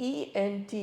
ENT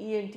ENT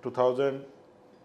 2000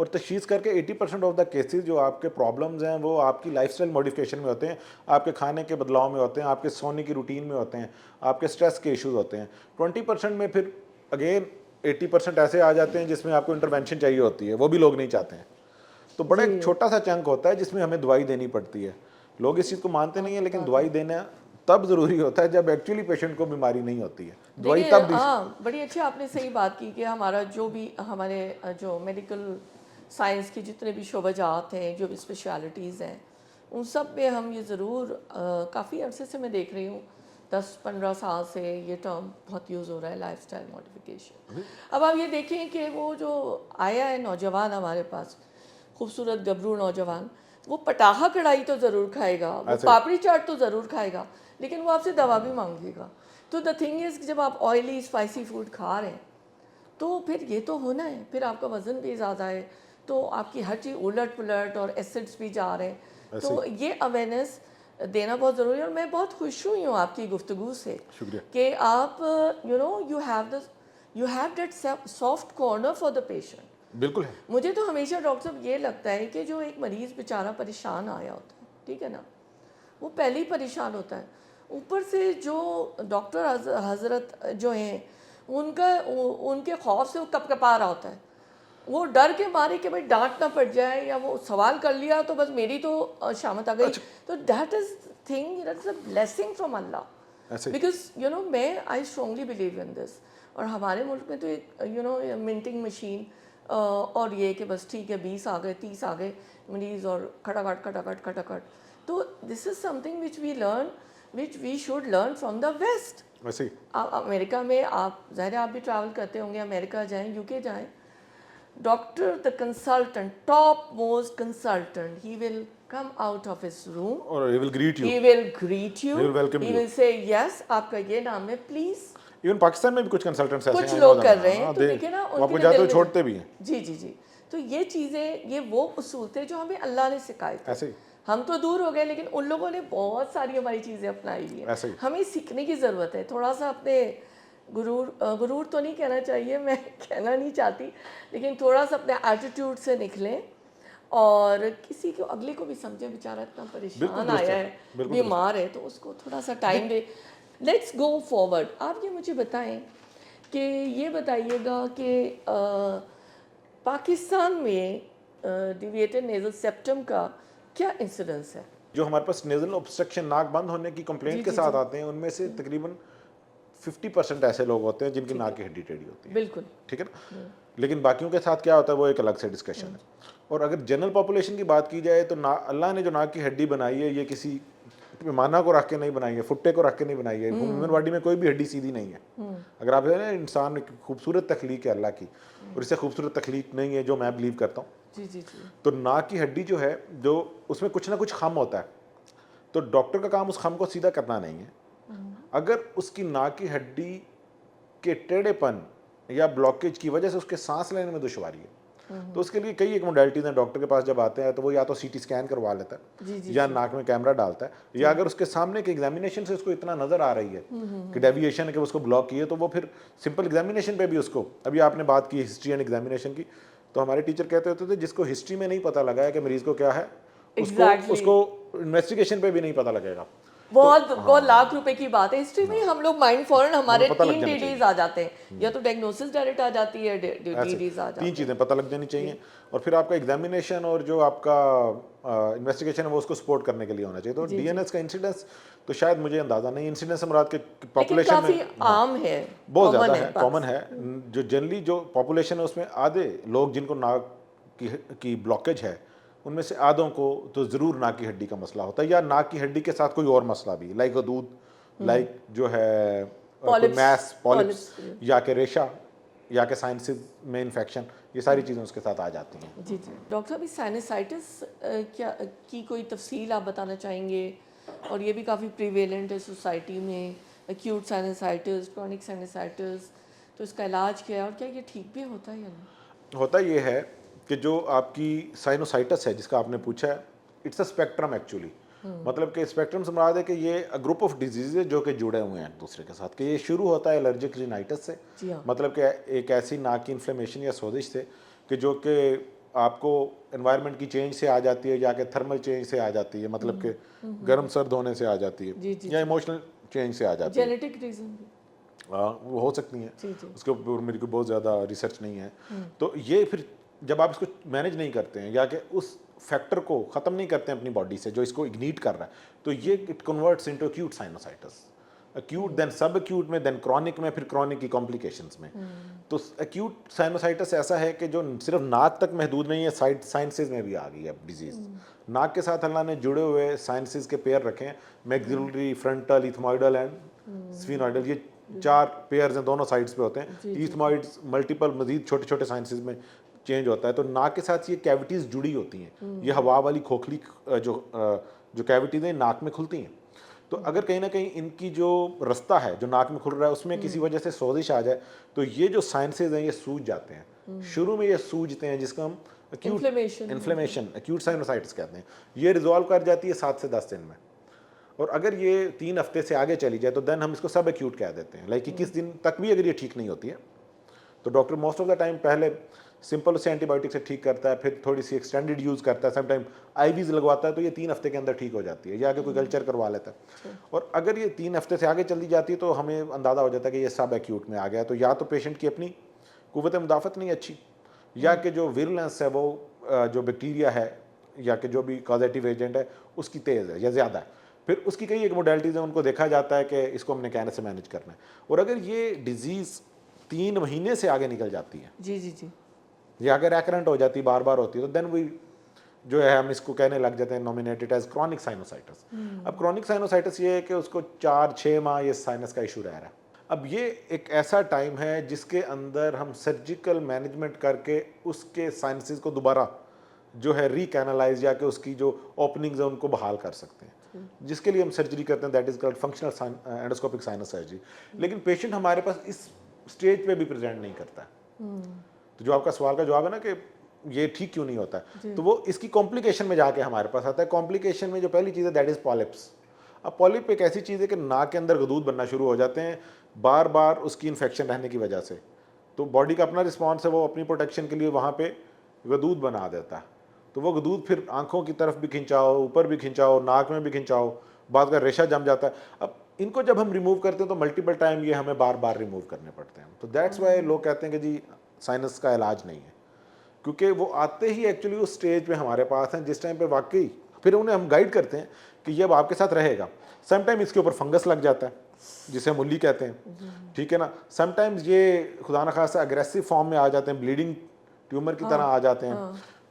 اور تشخیص کر کے 80% آف دا کیسز جو آپ کے پرابلمز ہیں وہ آپ کی لائف اسٹائل موڈیفکیشن میں ہوتے ہیں, آپ کے کھانے کے بدلاؤ میں ہوتے ہیں, آپ کے سونے کی روٹین میں ہوتے ہیں, آپ کے اسٹریس کے ایشوز ہوتے ہیں. 20% میں پھر اگین 80% ایسے آ جاتے ہیں جس میں آپ کو انٹرونشن چاہیے ہوتی ہے, وہ بھی لوگ نہیں چاہتے ہیں. تو بڑا ایک چھوٹا سا چنک ہوتا ہے جس میں ہمیں دوائی دینی پڑتی ہے. لوگ اس چیز کو مانتے نہیں ہیں, لیکن دوائی دینا تب ضروری ہوتا ہے جب ایکچولی پیشنٹ کو بیماری نہیں ہوتی ہے. دوائی دیکھیے تب بھی ہاں بڑی اچھی آپ نے صحیح بات کی کہ ہمارا جو بھی ہمارے جو میڈیکل سائنس کے جتنے بھی شعبہ جات ہیں, جو بھی اسپیشلٹیز ہیں, ان سب میں ہم یہ ضرور کافی عرصے سے میں دیکھ رہی ہوں 10-15 سال سے یہ ٹرم بہت یوز ہو رہا ہے, لائف اسٹائل ماڈیفیکیشن. اب آپ یہ دیکھیں کہ وہ جو آیا ہے نوجوان ہمارے پاس, خوبصورت گبرو نوجوان, وہ پٹاخہ کڑھائی تو ضرور کھائے گا, وہ پاپڑی چاٹ تو ضرور کھائے گا, لیکن وہ آپ سے دوا بھی مانگے گا. تو دا تھنگ از جب آپ آئلی اسپائسی فوڈ کھا رہے ہیں تو پھر یہ تو ہونا ہے, پھر آپ کا وزن بھی زیادہ ہے, تو آپ کی ہر چیز الٹ پلٹ اور ایسڈس بھی جا رہے ہیں. تو یہ اویئرنیس دینا بہت ضروری ہے, اور میں بہت خوش ہوئی ہوں آپ کی گفتگو سے کہ آپ you have that soft corner for the patient. بالکل ہے. مجھے تو ہمیشہ ڈاکٹر صاحب یہ لگتا ہے کہ جو ایک مریض بیچارہ پریشان آیا ہوتا ہے, ٹھیک ہے نا, وہ پہلے ہی پریشان ہوتا ہے, اوپر سے جو ڈاکٹر حضرت جو ہیں ان کے خوف سے وہ کپ کپا رہا ہوتا ہے, وہ ڈر کے مارے کہ بھائی ڈانٹ نہ پڑ جائے, یا وہ سوال کر لیا تو بس میری تو شامت آ گئی. تو that is thing, that is a blessing from Allah, because میں آئی اسٹرانگلی بلیو ان دس. اور ہمارے ملک میں تو منٹنگ مشین اور یہ کہ بس ٹھیک ہے 20 آ گئے 30 آ گئے مریض اور کھٹا کٹ. تو this is something which we should learn from the West. ویسے امریکہ میں آپ ظاہر آپ بھی ٹریول کرتے ہوں گے, امریکہ جائیں, یو کے جائیں, doctor the consultant, top most consultant, he will come out of his room, اور he will greet you, he will greet you, he will welcome he you. will say yes آپ کا یہ نام ہے پلیز. ایون پاکستان میں بھی کچھ consultants ایسے ہیں, کچھ لوگ کر رہے ہیں, تو دیکھیں نا وہ آپ کو جاتے ہوئے چھوڑتے بھی ہیں. جی. تو یہ چیزیں, یہ وہ اصول تھے جو ہمیں اللہ نے سکھائے تھے. ایسے ہی ہم تو دور ہو گئے, لیکن ان لوگوں نے بہت ساری ہماری چیزیں اپنائی ہوئی ہیں. ہمیں سیکھنے کی ضرورت ہے. تھوڑا سا اپنے غرور تو نہیں کہنا چاہیے, میں کہنا نہیں چاہتی, لیکن تھوڑا سا اپنے ایٹیٹیوڈ سے نکلیں اور کسی کو اگلے کو بھی سمجھیں, بیچارہ اتنا پریشان آیا ہے, بیمار ہے, تو اس کو تھوڑا سا time they. Let's go forward. آپ یہ مجھے بتائیں کہ یہ بتائیے گا کہ پاکستان میں ڈیویٹڈ نیزل سیپٹم کا کیا انسیڈنس ہے؟ جو ہمارے پاس نیزل obstruction, ناک بند ہونے کی کمپلینٹ کے ساتھ آتے ہیں, ان میں سے تقریباً 50% ایسے لوگ ہوتے ہیں جن کی ناک کی ہڈی ٹیڑھی ہوتی ہے. بالکل ٹھیک ہے نا, لیکن باقیوں کے ساتھ کیا ہوتا ہے وہ ایک الگ سے ڈسکشن ہے. اور اگر جنرل پاپولیشن کی بات کی جائے تو اللہ نے جو ناک کی ہڈی بنائی ہے یہ کسی پیمانہ کو رکھ کے نہیں بنائی ہے, فٹے کو رکھ کے نہیں بنائی ہے. ہیومن باڈی میں کوئی بھی ہڈی سیدھی نہیں ہے. اگر آپ انسان خوبصورت تخلیق ہے اللہ کی, اور اس سے خوبصورت تخلیق نہیں ہے جو میں بلیو کرتا ہوں, تو ناک کی ہڈی جو ہے, جو اس میں کچھ نہ کچھ خم ہوتا ہے, تو ڈاکٹر کا کام اس خم کو سیدھا کرنا نہیں ہے. اگر اس کی ناک کی ہڈی کے ٹیڑھے پن یا بلاکیج کی وجہ سے اس کے سانس لینے میں دشواری ہے, تو اس کے لیے کئی ایک موڈیلٹیز ہیں. ڈاکٹر کے پاس جب آتے ہیں تو وہ یا تو CT اسکین کروا لیتا ہے, یا ناک میں کیمرہ ڈالتا ہے, یا اگر اس کے سامنے کے ایگزامینیشن سے اس کو اتنا نظر آ رہی ہے کہ ڈیویشن ہے کہ اس کو بلاک کیے, تو وہ پھر سمپل ایگزامینیشن پہ بھی اس کو, ابھی آپ نے بات کی ہسٹری اینڈ ایگزامینیشن کی, تو ہمارے ٹیچر کہتے ہوتے تھے جس کو ہسٹری میں نہیں پتہ لگا ہے کہ مریض کو کیا ہے, اس کو انویسٹیگیشن پہ بھی نہیں پتہ لگے گا. بہت لاکھ روپے کی بات ہے. ہسٹری میں ہم لوگ مائنڈ فوراً ہمارے 3 ڈیز آ جاتے ہیں, یا تو ڈائگنوسس ڈائریکٹ آ جاتی ہے, ڈیز آ جاتی ہے. 3 چیزیں پتہ لگ جانی چاہیے, اور پھر آپ کا ایگزامینیشن اور جو آپ کا انویسٹیگیشن ہے وہ اس کو سپورٹ کرنے کے لیے ہونا چاہیے. تو DNS کا انسیڈنس تو شاید مجھے اندازہ نہیں, انسیڈنس مراد کے پاپولیشن میں عام ہے, بہت زیادہ ہے, کامن ہے. جو جنرلی جو پاپولیشن ہے اس میں آدھے لوگ جن کو ناک کی بلاکیج ہے, ان میں سے آدھوں کو تو ضرور ناک کی ہڈی کا مسئلہ ہوتا ہے, یا ناک کی ہڈی کے ساتھ کوئی اور مسئلہ بھی, لائک غدود, لائک جو ہے کوئی میس پالپس, یا کہ ریشہ, یا کہ سائنسز میں انفیکشن, یہ ساری چیزیں اس کے ساتھ آ جاتی ہیں. جی. ڈاکٹر صاحب سائنسائٹس کی کوئی تفصیل آپ بتانا چاہیں گے؟ اور یہ بھی کافی پریویلنٹ ہے سوسائٹی میں, ایکیوٹ سائنسائٹس, کرونک سائنسائٹس, تو اس کا علاج کیا ہے, اور کیا یہ ٹھیک بھی ہوتا ہے یا نہیں؟ ہوتا یہ ہے کہ جو آپ کی سائنوسائٹس ہے جس کا آپ نے پوچھا ہے, اٹس اے اسپیکٹرم ایکچولی. مطلب کہ اسپیکٹرم سے مراد ہے کہ یہ گروپ آف ڈیزیز جو کہ جڑے ہوئے ہیں ایک دوسرے کے ساتھ, کہ یہ شروع ہوتا ہے الرجک رینائٹس سے, مطلب کہ ایک ایسی ناک کی انفلیمیشن یا سوزش سے کہ جو کہ آپ کو انوائرمنٹ کی چینج سے آ جاتی ہے یا کہ تھرمل چینج سے آ جاتی ہے, مطلب کہ گرم سرد ہونے سے آ جاتی ہے, یا ایموشنل چینج سے آ جاتی ہے, جینیٹک ریزن بھی. وہ ہو سکتی ہیں. جی جی. اس کے اوپر میری کوئی بہت زیادہ ریسرچ نہیں ہے. تو یہ پھر جب آپ اس کو مینیج نہیں کرتے ہیں یا کہ اس فیکٹر کو ختم نہیں کرتے ہیں اپنی باڈی سے جو اس کو اگنیٹ کر رہا ہے, تو یہ it converts into acute sinusitis, acute then subacute میں, دین کرونک میں, پھر کرونک کی کمپلیکیشنز میں. تو ایکیوٹ سائنوسائٹس ایسا ہے کہ جو صرف ناک تک محدود نہیں ہے, سائنسز میں بھی آ گئی ہے اب ڈیزیز. ناک کے ساتھ اللہ نے جڑے ہوئے سائنسز کے پیئر رکھے ہیں, میگزیلری, فرنٹل, ایتھموئڈل اینڈ سفینوئڈل, یہ 4 پیئرز ہیں, دونوں سائڈس پہ ہوتے ہیں. ایتھموئڈز ملٹیپل مزید چھوٹے چھوٹے سائنسز میں چینج ہوتا ہے. تو ناک کے ساتھ یہ کیوٹیز جڑی ہوتی ہیں, یہ ہوا والی کھوکھلی جو کیوٹیز ہیں ناک میں کھلتی ہیں. تو اگر کہیں نہ کہیں ان کی جو رستہ ہے جو ناک میں کھل رہا ہے اس میں کسی وجہ سے سوزش آ جائے تو یہ جو سائنسز ہیں یہ سوج جاتے ہیں. شروع میں یہ سوجتے ہیں جس کو ہم انفلیمیشن ایکیوٹ سائنوسائٹس کہتے ہیں. یہ ریزالو کر جاتی ہے 7 سے 10 دن میں, اور اگر یہ 3 ہفتے سے آگے چلی جائے تو دین ہم اس کو سب ایکیوٹ کہہ دیتے ہیں. لائک 21 دن تک بھی اگر یہ ٹھیک نہیں ہوتی ہے تو doctor most of the time پہلے سمپل سے اینٹی بایوٹک سے ٹھیک کرتا ہے, پھر تھوڑی سی ایکسٹینڈیڈ یوز کرتا ہے, سم ٹائم آئی ویز لگواتا ہے, تو یہ 3 ہفتے کے اندر ٹھیک ہو جاتی ہے, یا کہ کوئی کلچر کروا لیتا ہے. اور اگر یہ 3 ہفتے سے آگے چلی جاتی ہے تو ہمیں اندازہ ہو جاتا ہے کہ یہ سب ایکیوٹ میں آ گیا. تو یا تو پیشنٹ کی اپنی قوت مدافعت نہیں اچھی, یا کہ جو ویرولنس ہے وہ جو بیکٹیریا ہے یا کہ جو بھی کازیٹیو ایجنٹ ہے اس کی تیز ہے یا زیادہ ہے. پھر اس کی کئی ایک موڈیلٹیز ہیں, ان کو دیکھا جاتا ہے کہ اس کو ہم نے کہنے سے مینیج کرنا ہے. اور اگر یہ ڈیزیز 3 مہینے سے آگے نکل جاتی ہے جی جی جی, یا اگر ریکرنٹ ہو جاتی ہے, بار بار ہوتی ہے, تو دین وی جو ہے ہم اس کو کہنے لگ جاتے ہیں نومینیٹڈ ایز کرونک سائنوسائٹس. اب کرونک سائنوسائٹس یہ ہے کہ اس کو 4-6 ماہ یہ سائنس کا ایشو رہ رہا ہے. اب یہ ایک ایسا ٹائم ہے جس کے اندر ہم سرجیکل مینجمنٹ کر کے اس کے سائنسز کو دوبارہ جو ہے ریکینالائز یا کہ اس کی جو اوپننگز ہیں ان کو بحال کر سکتے ہیں, جس کے لیے ہم سرجری کرتے ہیں, that is called functional endoscopic sinus surgery. لیکن پیشنٹ ہمارے پاس اس اسٹیج پہ بھی پریزنٹ نہیں کرتا ہے. تو جو آپ کا سوال کا جواب ہے نا کہ یہ ٹھیک کیوں نہیں ہوتا ہے, تو وہ اس کی کمپلیکیشن میں جا کے ہمارے پاس آتا ہے. کمپلیکیشن میں جو پہلی چیز ہے دیٹ از پالیپس. اب پالیپ ایک ایسی چیز ہے کہ ناک کے اندر غدود بننا شروع ہو جاتے ہیں بار بار اس کی انفیکشن رہنے کی وجہ سے. تو باڈی کا اپنا رسپانس ہے, وہ اپنی پروٹیکشن کے لیے وہاں پہ غدود بنا دیتا ہے. تو وہ غدود پھر آنکھوں کی طرف بھی کھنچاؤ, اوپر بھی کھنچاؤ, ناک میں بھی کھنچاؤ, بعد کا ریشہ جم جاتا ہے. اب ان کو جب ہم ریموو کرتے ہیں تو ملٹیپل ٹائم یہ ہمیں بار بار ریموو کرنے پڑتے ہیں. تو دیٹس وائی لوگ کہتے ہیں کہ جی سائنس کا علاج نہیں ہے, کیونکہ وہ آتے ہی ایکچولی اس اسٹیج پہ ہمارے پاس ہیں جس ٹائم پہ واقعی پھر انہیں ہم گائیڈ کرتے ہیں کہ یہ اب آپ کے ساتھ رہے گا. سم ٹائم اس کے اوپر فنگس لگ جاتا ہے جسے ملی کہتے ہیں, ٹھیک ہے نا. سم ٹائمز یہ خدا نخواستہ اگریسو فارم میں آ جاتے ہیں, بلیڈنگ ٹیومر کی طرح آ جاتے ہیں.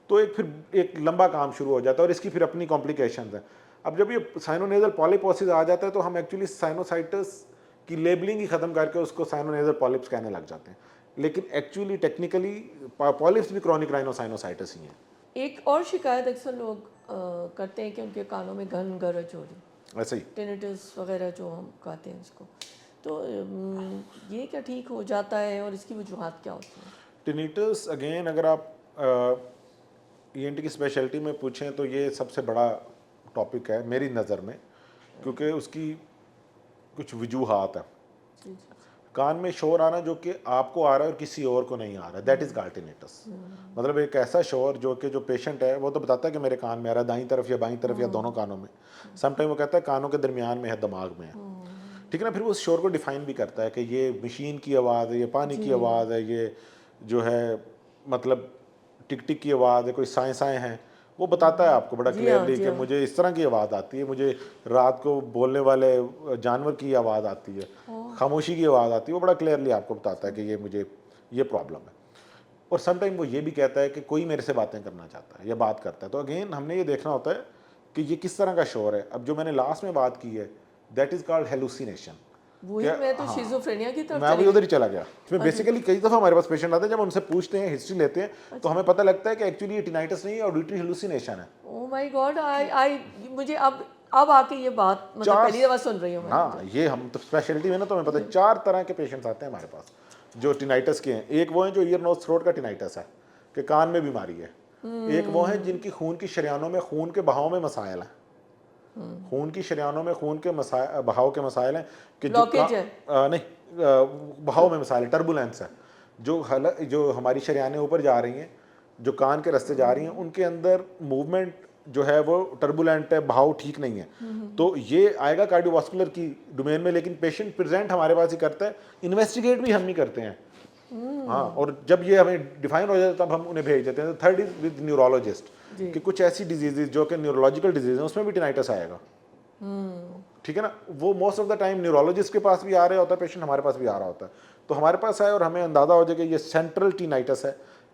تو پھر ایک لمبا کام شروع ہو جاتا ہے اور اس کی پھر اپنی کمپلیکیشنز ہیں. اب جب یہ سائنونیزل پالیپوسس آ جاتا ہے تو ہم ایکچولی سائنوسائٹس کی لیبلنگ ہی ختم کر کے اس کو سائنونیزل پالیپس کہنے لگ جاتے ہیں. لیکن ایکچولی ٹیکنیکلی پالیپس بھی کرونک رائنوسائنوسائٹس ہی ہیں. ایک اور شکایت اکثر لوگ کرتے ہیں کہ ان کے کانوں میں گھن گرج ہو رہی, ایسے ہی ٹینیٹس وغیرہ جو ہم کہتے ہیں اس کو, تو یہ کیا ٹھیک ہو جاتا ہے اور اس کی وجوہات کیا ہوتی ہیں؟ ٹینیٹس اگین اگر آپ ای این ٹی کی اسپیشلٹی میں پوچھیں تو یہ سب سے بڑا ٹاپک ہے میری نظر میں, کیونکہ اس کی کچھ وجوہات ہیں. کان میں شور آنا جو کہ آپ کو آ رہا ہے اور کسی اور کو نہیں آ رہا ہے, دیٹ از کالڈ ٹینیٹس. مطلب ایک ایسا شور جو کہ جو پیشنٹ ہے وہ تو بتاتا ہے کہ میرے کان میں آ رہا ہے, دائیں طرف یا بائیں طرف یا دونوں کانوں میں. سم ٹائم وہ کہتا ہے کانوں کے درمیان میں ہے, دماغ میں ہے, ٹھیک ہے نا. پھر وہ اس شور کو ڈیفائن بھی کرتا ہے کہ یہ مشین کی آواز ہے, یہ پانی کی آواز ہے, یہ جو ہے مطلب ٹک ٹک کی آواز ہے, کوئی سائیں سائیں ہیں. وہ بتاتا ہے آپ کو بڑا کلیئرلی کہ مجھے اس طرح کی آواز آتی ہے, مجھے رات کو بولنے والے جانور کی آواز آتی ہے, خاموشی کی آواز آتی ہے. وہ بڑا کلیئرلی آپ کو بتاتا ہے کہ یہ مجھے یہ پرابلم ہے. اور سم ٹائم وہ یہ بھی کہتا ہے کہ کوئی میرے سے باتیں کرنا چاہتا ہے یا بات کرتا ہے. تو اگین ہم نے یہ دیکھنا ہوتا ہے کہ یہ کس طرح کا شور ہے. اب جو میں نے لاسٹ میں بات کی ہے دیٹ از کالڈ ہیلوسینیشن. وہی میں تو شیزوفرینیا کی طرف میں بھی ادھر ہی چلا گیا. اس میں بیسیکلی کئی دفعہ ہمارے پاس پیشنٹ آتے ہیں, جب ان سے پوچھتے ہیں, ہسٹری لیتے ہیں, تو ہمیں پتہ لگتا ہے کہ ایکچولی یہ ٹینائٹس نہیں ہے, آڈیٹری ہیلوسینیشن ہے. او مائی گاڈ, مجھے اب آ کے یہ بات مطلب پہلی دفعہ سن رہی ہوں میں. ہاں, یہ ہم تو اسپیشلٹی میں نا, تو ہمیں پتہ ہے 4 طرح کے پیشنٹس آتے ہیں ہمارے پاس جو ٹینائٹس کے ہیں. ایک وہ ہیں جو ایئر نوز تھروٹ کا ٹینائٹس ہے کہ کان میں بیماری ہے. ایک وہ ہیں جن کی خون کی شریانوں میں خون کے بہاؤ میں مسائل ہیں, خون کی شریانوں میں خون کے بہاؤ کے مسائل ہیں کہ نہیں بہاؤ میں مسائل ہے, ٹربولینس ہے, جو ہماری شریانیں اوپر جا رہی ہیں جو کان کے رستے جا رہی ہیں ان کے اندر موومنٹ جو ہے وہ ٹربولینٹ ہے, بہاؤ ٹھیک نہیں ہے, تو یہ آئے گا کارڈیو واسکولر کی ڈومین میں, لیکن پیشنٹ پریزنٹ ہمارے پاس ہی کرتا ہے, انویسٹیگیٹ بھی ہم ہی کرتے ہیں. ہاں, اور جب یہ ہمیں ڈیفائن ہو جاتا ہے تب ہم انہیں بھیج دیتے ہیں. تھرڈ از ود نیورولوجسٹ, کہ کچھ ایسی ڈیزیزز جو کہ نیورولوجیکل ڈیزیز ہیں اس میں بھی ٹینائٹس آئے گا. ٹھیک ہے نا, وہ most of the time neurologist کے پاس بھی آ رہا ہوتا ہے پیشنٹ, ہمارے پاس بھی آ رہا ہوتا ہے. تو ہمارے پاس آئے اور ہمیں اندازہ ہو جائے کہ یہ سینٹرل ٹینائٹس ہے,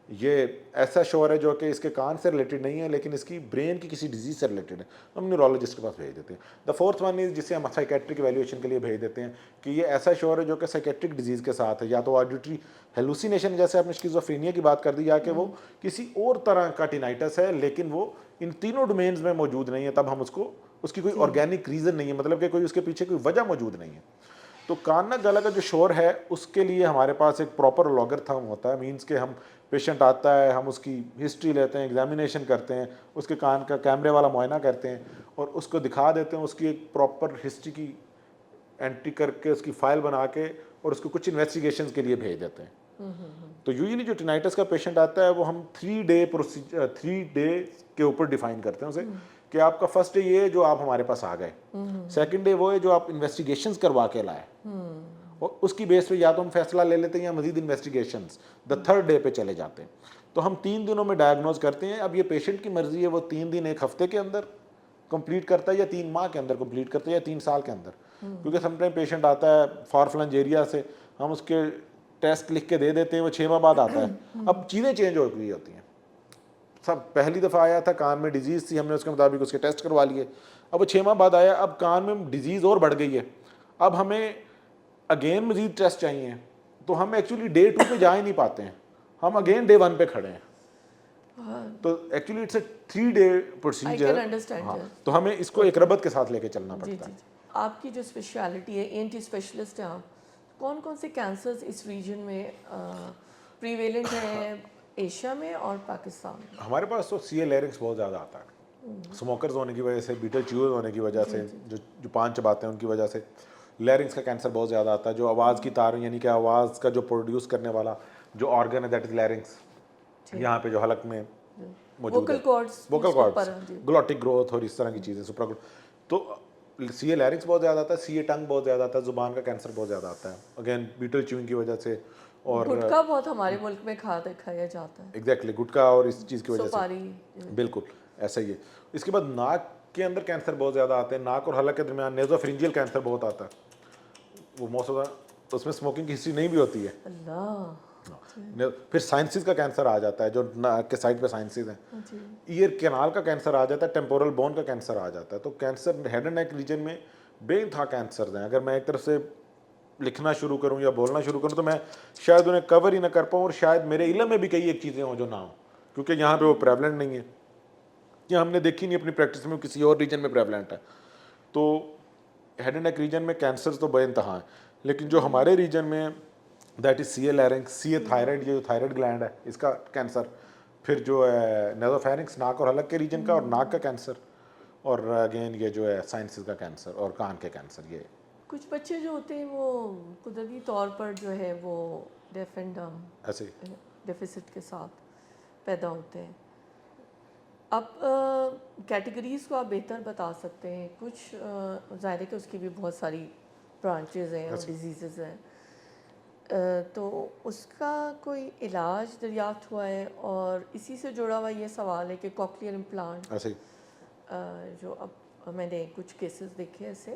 یہ ایسا شور ہے جو کہ اس کے کان سے ریلیٹڈ نہیں ہے لیکن اس کی برین کی کسی ڈیزیز سے ریلیٹڈ ہے, ہم نیورولوجسٹ کے پاس بھیج دیتے ہیں. دا فورتھ ون از جسے ہم سائیکیٹرک ایویلویشن کے لیے بھیج دیتے ہیں کہ یہ ایسا شور ہے جو کہ سائیکیٹرک ڈیزیز کے ساتھ ہے, یا تو آڈیٹری ہیلوسینیشن جیسے آپ نے اسکیزوفرینیا کی بات کر دی, یا کہ وہ کسی اور طرح کا ٹینائٹس ہے لیکن وہ ان تینوں ڈومینز میں موجود نہیں ہے, تب ہم اس کی کوئی آرگینک ریزن نہیں ہے, مطلب کہ کوئی اس کے پیچھے کوئی وجہ موجود نہیں ہے. تو کان گلا کا جو شور ہے اس کے لیے ہمارے پاس ایک پراپر لاگرتھم ہوتا ہے, مینس کہ ہم پیشنٹ آتا ہے, ہم اس کی ہسٹری لیتے ہیں, ایگزامینیشن کرتے ہیں, اس کے کان کا کیمرے والا معائنہ کرتے ہیں اور اس کو دکھا دیتے ہیں, اس کی ایک پراپر ہسٹری کی انٹری کر کے اس کی فائل بنا کے اور اس کو کچھ انویسٹیگیشنز کے لیے بھیج دیتے ہیں. تو یوزلی جو ٹینائٹس کا پیشنٹ آتا ہے وہ ہم 3 ڈے کے اوپر ڈیفائن کرتے ہیں اسے, کہ آپ کا فرسٹ ڈے یہ ہے جو آپ ہمارے پاس آ گئے, سیکنڈ ڈے وہ ہے جو آپ انویسٹیگیشنز کروا کے لائے, اور اس کی بیس پہ یا تو ہم فیصلہ لے لیتے ہیں یا مزید انویسٹیگیشنز دا تھرڈ ڈے پہ چلے جاتے ہیں. تو ہم 3 دنوں میں ڈائگنوز کرتے ہیں. اب یہ پیشنٹ کی مرضی ہے وہ 3 دن ایک ہفتے کے اندر کمپلیٹ کرتا ہے یا 3 ماہ کے اندر کمپلیٹ کرتا ہے یا 3 سال کے اندر, کیونکہ سم ٹائم پیشنٹ آتا ہے فار فلنج ایریا سے, ہم اس کے ٹیسٹ لکھ کے دے دیتے ہیں, وہ 6 ماہ بعد آتا ہے. اب چیزیں چینج ہو گئی ہوتی ہیں, سب پہلی دفعہ آیا تھا کان میں ڈیزیز تھی, ہم نے اس کے مطابق اس کے ٹیسٹ کروا لیے, اب وہ 6 ماہ بعد آیا, اب کان میں ڈیزیز اور بڑھ گئی ہے, اب ہمیں اگین مزید ٹیسٹ چاہیے, تو ہم ایکچولی ڈے 2 پہ جا ہی نہیں پاتے ہیں, ہم اگین ڈے 1 پہ کھڑے ہیں. تو actually it's a 3 day procedure, تو ہمیں اس کو ایک ربط کے ساتھ لے کے چلنا پڑتا ہے. آپ کی جو اسپیشلٹی ہے ENT اسپیشلسٹ ہیں آپ, کون کون سے کینسرز اس ریجن میں پریویلنٹ ہیں ایشیا میں اور پاکستان میں؟ ہمارے پاس تو سی اے لیرنگس بہت زیادہ آتا ہے, اسموکرز ہونے کی وجہ سے, بیٹل چیوز ہونے کی وجہ سے, جو پان چباتے ہیں ان کی وجہ سے لیرنگس کا کینسر بہت زیادہ آتا ہے. جو آواز کی تار, یعنی کہ آواز کا جو پروڈیوس کرنے والا جو آرگن ہے دیٹ از لیرنگس, یہاں پہ جو حلق میں موجود ہے, ووکل کارڈز, گلوٹک گروتھ اور اس طرح کی چیزیں, سپرا, تو سی اے لیرنگس بہت زیادہ آتا ہے, سی اے ٹنگ بہت زیادہ آتا ہے, زبان کا کینسر بہت زیادہ آتا ہے, اگین بیٹل چیونگ کی وجہ سے, اور گٹکا بہت ہمارے ملک میں کھایا جاتا ہے. ایگزیکٹلی, گٹکا اور اس چیز کی وجہ سے, بالکل ایسا ہی ہے. اس کے بعد ناک کے اندر کینسر بہت زیادہ آتے ہیں, ناک اور حلق کے درمیان نیزوفرینجیل کینسر بہت آتا ہے, وہ موسٹ آف دا اس میں اسموکنگ کی ہسٹری نہیں بھی ہوتی ہے. اللہ. پھر سائنسز کا کینسر آ جاتا ہے, جو ناک کے سائڈ پہ سائنسز ہیں. ایئر کینال کا کینسر آ جاتا ہے, ٹیمپورل بون کا کینسر آ جاتا ہے. تو cancer head and neck region میں بے انتہا کینسرز ہیں. اگر میں ایک طرف سے لکھنا شروع کروں یا بولنا شروع کروں تو میں شاید انہیں کور ہی نہ کر پاؤں, اور شاید میرے علم میں بھی کئی ایک چیزیں ہوں جو نہ ہوں, کیونکہ یہاں پہ وہ پریولنٹ نہیں ہے, یا ہم نے دیکھی نہیں اپنی پریکٹس میں, کسی اور ریجن میں پریولنٹ ہے. تو ہیڈ اینڈ نیک ریجن میں کینسرز تو بے انتہا ہیں, لیکن جو ہمارے ریجن میں that is C a لیرنگس, C a thyroid, یہ جو تھائرائڈ گلینڈ ہے اس کا کینسر, پھر جو ہے نیزوفیرنکس ناک اور حلق کے ریجن کا, اور ناک کا کینسر, اور اگین یہ جو ہے سائنسز کا کینسر اور کان کے کینسر. یہ کچھ بچے جو ہوتے ہیں وہ قدرتی طور پر جو ہے وہ ڈیف اینڈ ڈم ایسے ڈیفیسٹ کے ساتھ پیدا ہوتے ہیں. اب کیٹیگریز کو آپ بہتر بتا سکتے ہیں, کچھ ظاہر ہے کہ اس کی بھی بہت ساری برانچز ہیں اور ڈیزیزز ہیں, تو اس کا کوئی علاج دریافت ہوا ہے؟ اور اسی سے جڑا ہوا یہ سوال ہے کہ کوکلیئر امپلانٹ ایسے جو اب میں نے کچھ کیسز دیکھے ایسے,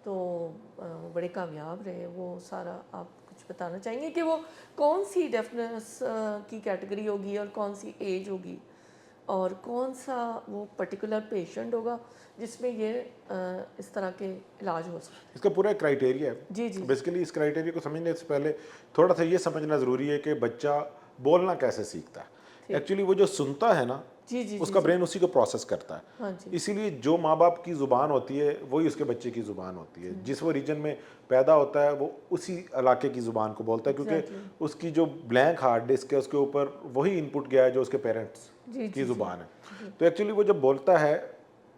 تو وہ بڑے کامیاب رہے. وہ سارا آپ کچھ بتانا چاہیں گے کہ وہ کون سی ڈیفنس کی کیٹیگری ہوگی اور کون سی ایج ہوگی, اور کون سا وہ پرٹیکولر پیشنٹ ہوگا جس میں یہ اس طرح کے علاج ہو سکتے؟ اس کا پورا ایک کرائٹیریا ہے. جی جی. بیسیکلی اس کرائٹیریا کو سمجھنے سے پہلے تھوڑا سا یہ سمجھنا ضروری ہے کہ بچہ بولنا کیسے سیکھتا ہے. ایکچولی وہ جو سنتا ہے نا, اس کا برین اسی کو پروسیس کرتا ہے. اسی لیے جو ماں باپ کی زبان ہوتی ہے وہی اس کے بچے کی زبان ہوتی ہے. جس وہ ریجن میں پیدا ہوتا ہے وہ اسی علاقے کی زبان کو بولتا ہے, کیونکہ اس کی جو بلینک ہارڈ ڈسک ہے اس کے اوپر وہی ان پٹ گیا ہے جو اس کے پیرنٹس کی زبان ہے. تو ایکچولی وہ جب بولتا ہے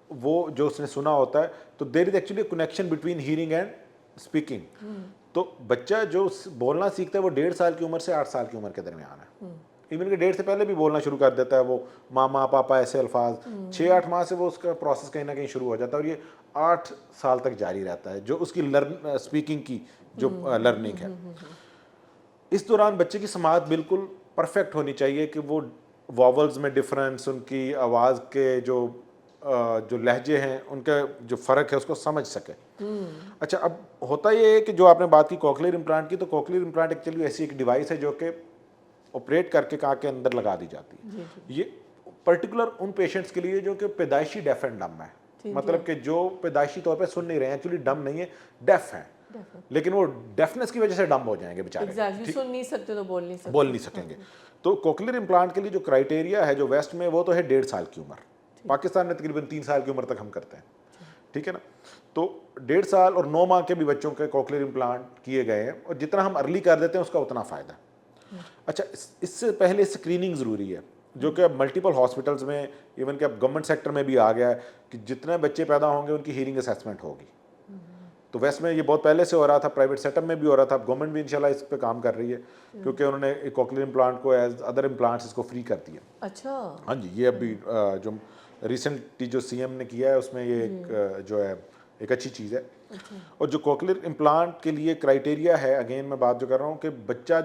وہ جو اس نے سنا ہوتا ہے, تو there is actually connection between hearing and speaking. تو بچہ جو بولنا سیکھتا ہے وہ 1.5 سال کی عمر سے 8 سال کی عمر کے درمیان ہے. ایون کہ ڈیٹ سے پہلے بھی بولنا شروع کر دیتا ہے وہ ماما پاپا ایسے الفاظ. 6-8 ماہ سے وہ اس کا پروسیس کہیں نہ کہیں شروع ہو جاتا ہے اور یہ 8 سال تک جاری رہتا ہے جو اس کی اسپیکنگ کی جو لرننگ ہے. اس دوران بچے کی سماعت بالکل پرفیکٹ ہونی چاہیے کہ وہ واولز میں ڈفرینس, ان کی آواز کے جو لہجے ہیں ان کا جو فرق ہے اس کو سمجھ سکے. اچھا, اب ہوتا یہ ہے کہ جو آپ نے بات کی کوکلیئر امپلانٹ کی, تو کوکلیئر امپلانٹ ایکچولی ایسی ایک ڈیوائس ہے جو کہ آپریٹ کر کے کان کے اندر لگا دی جاتی ہے. یہ پرٹیکولر ان پیشنٹس کے لیے جو کہ پیدائشی ڈیف اینڈ ڈم ہے, مطلب کہ جو پیدائشی طور پہ سن نہیں رہے ہیں, ایکچولی ڈم نہیں ہے, ڈیف ہیں, لیکن وہ ڈیفنس کی وجہ سے ڈم ہو جائیں گے بیچارے, سن نہیں سکتے تو بول نہیں سکیں گے. تو کوکلیئر امپلانٹ کے لیے جو کرائٹیریا ہے جو ویسٹ میں, وہ تو ہے 1.5 سال کی عمر. پاکستان میں تقریباً 3 سال کی عمر تک ہم کرتے ہیں, ٹھیک ہے نا. تو 1.5 سال اور 9 ماہ کے بھی بچوں کے کوکلیئر امپلانٹ کیے گئے ہیں, اور جتنا ہم ارلی کر دیتے ہیں اس کا اتنا فائدہ. اچھا, اس سے پہلے اسکریننگ ضروری ہے, جو کہ اب ملٹیپل ہاسپٹلس میں, ایون کہ اب گورنمنٹ سیکٹر میں بھی آ گیا ہے کہ جتنے بچے پیدا ہوں گے ان کی ہیرنگ اسیسمنٹ ہوگی. تو ویسٹ میں یہ بہت پہلے سے ہو رہا تھا, پرائیویٹ سیٹ اپ میں بھی ہو رہا تھا, اب گورنمنٹ بھی انشاءاللہ اس پہ کام کر رہی ہے, کیونکہ انہوں نے کوکلیئر امپلانٹ کو ایز ادر امپلانٹس اس کو فری کر دیا. اچھا, ہاں جی, یہ ابھی جو ریسنٹلی جو سی ایم نے کیا ہے اس میں یہ ایک جو ہے ایک اچھی چیز ہے. اور جو کوکلیئر امپلانٹ کے لیے کرائٹیریا ہے, اگین میں بات جو کر رہا ہوں کہ بچہ